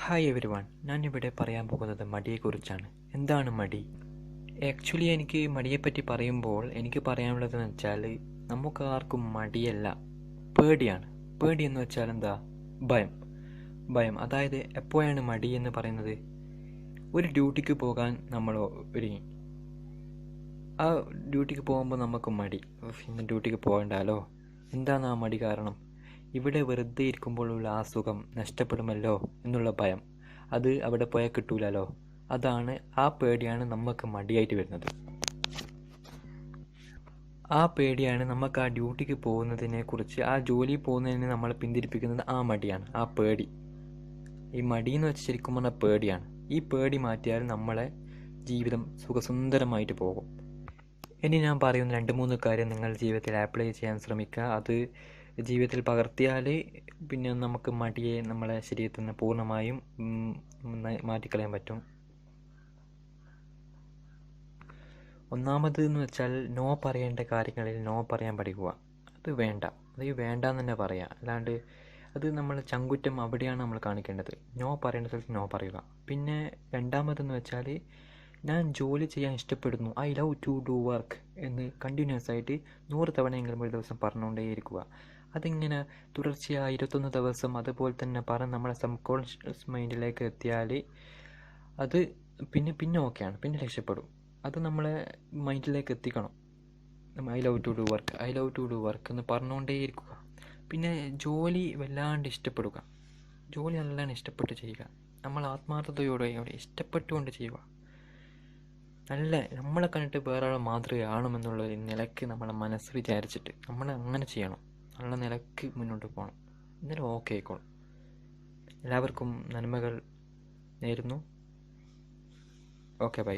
Hi every one, ഞാനിവിടെ പറയാൻ പോകുന്നത് മടിയെക്കുറിച്ചാണ്. എന്താണ് മടി? ആക്ച്വലി എനിക്ക് മടിയെപ്പറ്റി പറയുമ്പോൾ എനിക്ക് പറയാനുള്ളതെന്ന് വെച്ചാൽ നമുക്കാർക്കും മടിയല്ല, പേടിയാണ്. പേടി എന്ന് വെച്ചാൽ എന്താ? ഭയം. ഭയം അതായത് എപ്പോഴാണ് മടി എന്ന് പറയുന്നത്? ഒരു ഡ്യൂട്ടിക്ക് പോകാൻ നമ്മൾ ഒരുങ്ങി, ആ ഡ്യൂട്ടിക്ക് പോകുമ്പോൾ നമുക്ക് മടി, ഇന്ന് ഡ്യൂട്ടിക്ക് പോകണ്ടാലോ. എന്താണ് ആ മടി കാരണം? ഇവിടെ വെറുതെ ഇരിക്കുമ്പോഴുള്ള ആ സുഖം നഷ്ടപ്പെടുമല്ലോ എന്നുള്ള ഭയം. അത് അവിടെ പോയാൽ കിട്ടൂലല്ലോ. അതാണ്, ആ പേടിയാണ് നമുക്ക് മടിയായിട്ട് വരുന്നത്. ആ പേടിയാണ് നമുക്ക് ആ ഡ്യൂട്ടിക്ക് പോകുന്നതിനെ കുറിച്ച്, ആ ജോലി പോകുന്നതിനെ നമ്മളെ പിന്തിരിപ്പിക്കുന്നത്. ആ മടിയാണ്, ആ പേടി. ഈ മടി എന്ന് വെച്ചാൽ ശരിക്കും പറഞ്ഞാൽ പേടിയാണ്. ഈ പേടി മാറ്റിയാൽ നമ്മളെ ജീവിതം സുഖസുന്ദരമായിട്ട് പോകും. ഇനി ഞാൻ പറയുന്ന 2-3 കാര്യം നിങ്ങൾ ജീവിതത്തിൽ അപ്ലൈ ചെയ്യാൻ ശ്രമിക്കുക. അത് ജീവിതത്തിൽ പകർത്തിയാൽ പിന്നെ നമുക്ക് മടിയെ നമ്മളെ ശരീരത്തിൽ നിന്ന് പൂർണ്ണമായും മാറ്റിക്കളയാൻ പറ്റും. ഒന്നാമത് എന്ന് വെച്ചാൽ നോ പറയേണ്ട കാര്യങ്ങളിൽ നോ പറയാൻ പഠിക്കുക. അത് വേണ്ട, അത് വേണ്ടാന്ന് തന്നെ പറയാം. അല്ലാണ്ട് അത് നമ്മൾ ചങ്കുറ്റം അവിടെയാണ് നമ്മൾ കാണിക്കേണ്ടത്. നോ പറയേണ്ട സ്ഥലത്ത് നോ പറയുക. പിന്നെ രണ്ടാമതെന്ന് വെച്ചാൽ, ഞാൻ ജോലി ചെയ്യാൻ ഇഷ്ടപ്പെടുന്നു, I love to do work എന്ന് കണ്ടിന്യൂസ് ആയിട്ട് 100 തവണയെങ്കിലും ഒരു ദിവസം പറഞ്ഞുകൊണ്ടേയിരിക്കുക. അതിങ്ങനെ തുടർച്ചയായി 21 ദിവസം അതുപോലെ തന്നെ പറഞ്ഞ് നമ്മളെ സബ് കോൺഷ്യസ് മൈൻഡിലേക്ക് എത്തിയാൽ അത് പിന്നെ ഓക്കെയാണ്, പിന്നെ രക്ഷപ്പെടും. അത് നമ്മളെ മൈൻഡിലേക്ക് എത്തിക്കണം. I love to do work, I love to do work എന്ന് പറഞ്ഞുകൊണ്ടേയിരിക്കുക. പിന്നെ ജോലി വല്ലാണ്ട് ഇഷ്ടപ്പെടുക. ജോലി നല്ലോണം ഇഷ്ടപ്പെട്ട് ചെയ്യുക. നമ്മൾ ആത്മാർത്ഥതയോടെ ഇഷ്ടപ്പെട്ടുകൊണ്ട് ചെയ്യുക. നല്ല നമ്മളെ കണ്ടിട്ട് വേറെ ആൾ മാതൃകയാണെന്നുള്ള നിലയ്ക്ക് നമ്മളെ മനസ്സ് വിചാരിച്ചിട്ട് നമ്മൾ അങ്ങനെ ചെയ്യണം. നല്ല നിലയ്ക്ക് മുന്നോട്ട് പോകണം. എന്നാലും ഓക്കെ ആയിക്കോളും. എല്ലാവർക്കും നന്മകൾ നേരുന്നു. Okay, by.